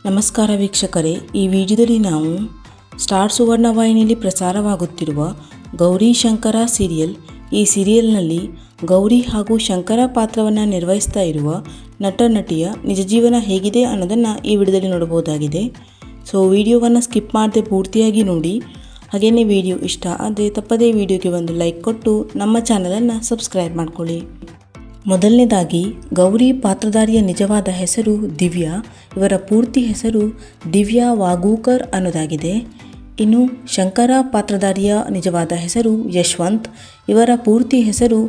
ನಮಸ್ಕಾರ ವೀಕ್ಷಕರೇ, ಈ ವಿಡಿಯೋದಲ್ಲಿ ನಾವು ಸ್ಟಾರ್ ಸುವರ್ಣ ವಾಹಿನಿಯಲ್ಲಿ ಪ್ರಸಾರವಾಗುತ್ತಿರುವ ಗೌರಿ ಶಂಕರ ಸೀರಿಯಲ್. ಈ ಸೀರಿಯಲ್ನಲ್ಲಿ ಗೌರಿ ಹಾಗೂ ಶಂಕರ ಪಾತ್ರವನ್ನು ನಿರ್ವಹಿಸ್ತಾ ಇರುವ ನಟ ನಟಿಯ ನಿಜ ಜೀವನ ಹೇಗಿದೆ ಅನ್ನೋದನ್ನು ಈ ವಿಡಿಯೋದಲ್ಲಿ ನೋಡಬಹುದಾಗಿದೆ. ಸೊ ವಿಡಿಯೋವನ್ನು ಸ್ಕಿಪ್ ಮಾಡದೆ ಪೂರ್ತಿಯಾಗಿ ನೋಡಿ. ಹಾಗೆಯೇ ವಿಡಿಯೋ ಇಷ್ಟ ಆದರೆ ತಪ್ಪದೇ ವಿಡಿಯೋಗೆ ಒಂದು ಲೈಕ್ ಕೊಟ್ಟು ನಮ್ಮ ಚಾನಲನ್ನು ಸಬ್ಸ್ಕ್ರೈಬ್ ಮಾಡ್ಕೊಳ್ಳಿ. ಮೊದಲನೇದಾಗಿ ಗೌರಿ ಪಾತ್ರಧಾರಿಯ ನಿಜವಾದ ಹೆಸರು ದಿವ್ಯಾ. ಇವರ ಪೂರ್ತಿ ಹೆಸರು ದಿವ್ಯಾ ವಾಗೂಕರ್ ಅನ್ನೋದಾಗಿದೆ. ಇನ್ನು ಶಂಕರ ಪಾತ್ರಧಾರಿಯ ನಿಜವಾದ ಹೆಸರು ಯಶವಂತ್. ಇವರ ಪೂರ್ತಿ ಹೆಸರು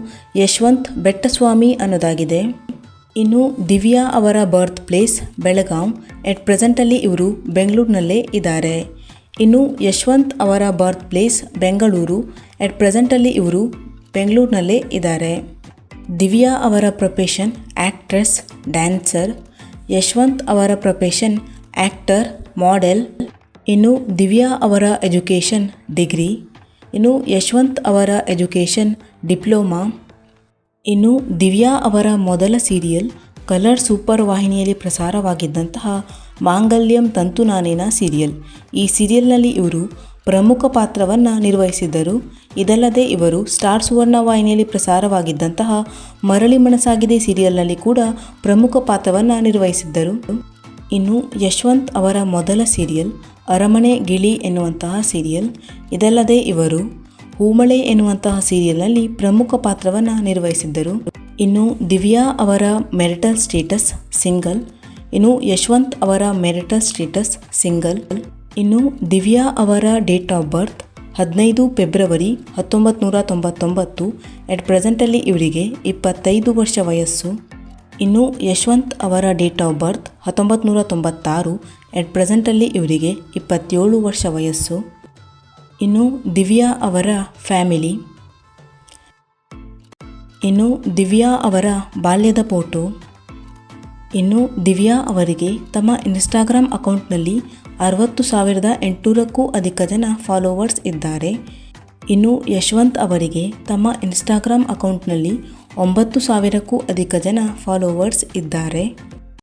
ಯಶವಂತ್ ಬೆಟ್ಟಸ್ವಾಮಿ ಅನ್ನೋದಾಗಿದೆ. ಇನ್ನು ದಿವ್ಯಾ ಅವರ ಬರ್ತ್ ಪ್ಲೇಸ್ ಬೆಳಗಾಂ. ಎಟ್ ಪ್ರೆಸೆಂಟಲ್ಲಿ ಇವರು ಬೆಂಗಳೂರಿನಲ್ಲೇ ಇದ್ದಾರೆ. ಇನ್ನು ಯಶವಂತ್ ಅವರ ಬರ್ತ್ ಪ್ಲೇಸ್ ಬೆಂಗಳೂರು. ಎಟ್ ಪ್ರೆಸೆಂಟಲ್ಲಿ ಇವರು ಬೆಂಗಳೂರಿನಲ್ಲೇ ಇದ್ದಾರೆ. ದಿವ್ಯಾ ಅವರ ಪ್ರೊಫೆಷನ್ ಆ್ಯಕ್ಟ್ರೆಸ್, ಡ್ಯಾನ್ಸರ್. ಯಶವಂತ್ ಅವರ ಪ್ರೊಫೆಷನ್ ಆ್ಯಕ್ಟರ್, ಮಾಡೆಲ್. ಇನ್ನು ದಿವ್ಯಾ ಅವರ ಎಜುಕೇಷನ್ ಡಿಗ್ರಿ. ಇನ್ನು ಯಶವಂತ್ ಅವರ ಎಜುಕೇಷನ್ ಡಿಪ್ಲೊಮಾ. ಇನ್ನು ದಿವ್ಯಾ ಅವರ ಮೊದಲ ಸೀರಿಯಲ್ ಕಲರ್ ಸೂಪರ್ ವಾಹಿನಿಯಲ್ಲಿ ಪ್ರಸಾರವಾಗಿದ್ದಂತಹ ಮಾಂಗಲ್ಯಂ ತಂತು ನಾನೇನ ಸೀರಿಯಲ್. ಈ ಸೀರಿಯಲ್ನಲ್ಲಿ ಇವರು ಪ್ರಮುಖ ಪಾತ್ರವನ್ನು ನಿರ್ವಹಿಸಿದ್ದರು. ಇದಲ್ಲದೆ ಇವರು ಸ್ಟಾರ್ ಸುವರ್ಣ ವಾಹಿನಿಯಲ್ಲಿ ಪ್ರಸಾರವಾಗಿದ್ದಂತಹ ಮರಳಿ ಮನಸಾಗಿದೆ ಸೀರಿಯಲ್ನಲ್ಲಿ ಕೂಡ ಪ್ರಮುಖ ಪಾತ್ರವನ್ನು ನಿರ್ವಹಿಸಿದ್ದರು. ಇನ್ನು ಯಶವಂತ್ ಅವರ ಮೊದಲ ಸೀರಿಯಲ್ ಅರಮನೆ ಗಿಳಿ ಎನ್ನುವಂತಹ ಸೀರಿಯಲ್. ಇದಲ್ಲದೆ ಇವರು ಹೂಮಳೆ ಎನ್ನುವಂತಹ ಸೀರಿಯಲ್ನಲ್ಲಿ ಪ್ರಮುಖ ಪಾತ್ರವನ್ನು ನಿರ್ವಹಿಸಿದ್ದರು. ಇನ್ನು ದಿವ್ಯಾ ಅವರ ಮೆರಿಟಲ್ ಸ್ಟೇಟಸ್ ಸಿಂಗಲ್. ಇನ್ನು ಯಶವಂತ್ ಅವರ ಮೆರಿಟಲ್ ಸ್ಟೇಟಸ್ ಸಿಂಗಲ್. ಇನ್ನು ದಿವ್ಯಾ ಅವರ ಡೇಟ್ ಆಫ್ ಬರ್ತ್ 15 ಫೆಬ್ರವರಿ 1999. ಎಟ್ ಪ್ರೆಸೆಂಟಲ್ಲಿ ಇವರಿಗೆ 25 ವರ್ಷ ವಯಸ್ಸು. ಇನ್ನು ಯಶವಂತ್ ಅವರ ಡೇಟ್ ಆಫ್ ಬರ್ತ್ 1996. ಎಟ್ ಪ್ರೆಸೆಂಟಲ್ಲಿ ಇವರಿಗೆ 27 ವರ್ಷ ವಯಸ್ಸು. ಇನ್ನು ದಿವ್ಯಾ ಅವರ ಫ್ಯಾಮಿಲಿ. ಇನ್ನು ದಿವ್ಯಾ ಅವರ ಬಾಲ್ಯದ ಫೋಟೋ. ಇನ್ನು ದಿವ್ಯಾ ಅವರಿಗೆ ತಮ್ಮ ಇನ್ಸ್ಟಾಗ್ರಾಮ್ ಅಕೌಂಟ್ನಲ್ಲಿ 60,800ಕ್ಕೂ ಅಧಿಕ ಜನ ಫಾಲೋವರ್ಸ್ ಇದ್ದಾರೆ. ಇನ್ನು ಯಶವಂತ್ ಅವರಿಗೆ ತಮ್ಮ ಇನ್ಸ್ಟಾಗ್ರಾಮ್ ಅಕೌಂಟ್ನಲ್ಲಿ 9,000ಕ್ಕೂ ಅಧಿಕ ಜನ ಫಾಲೋವರ್ಸ್ ಇದ್ದಾರೆ.